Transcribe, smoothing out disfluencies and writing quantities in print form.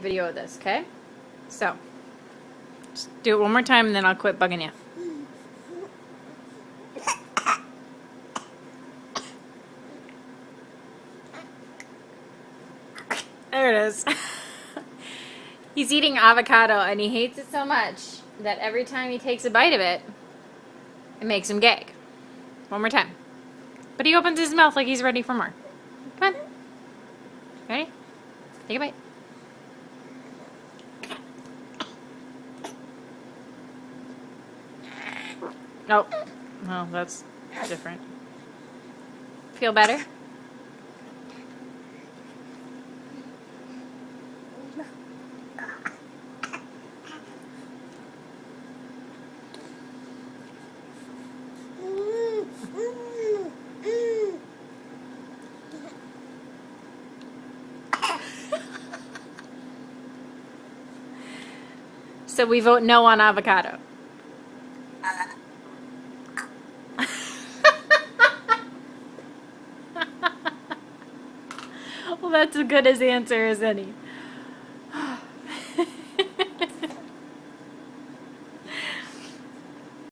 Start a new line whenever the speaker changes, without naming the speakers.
video of this, okay? So, just do it one more time and then I'll quit bugging you. There it is. He's eating avocado and he hates it so much that every time he takes a bite of it, it makes him gag. One more time. But he opens his mouth like he's ready for more. Come on. Ready? Take a bite. Oh, well, that's different. Feel better? So we vote no on avocado. Well, that's as good as answer as any.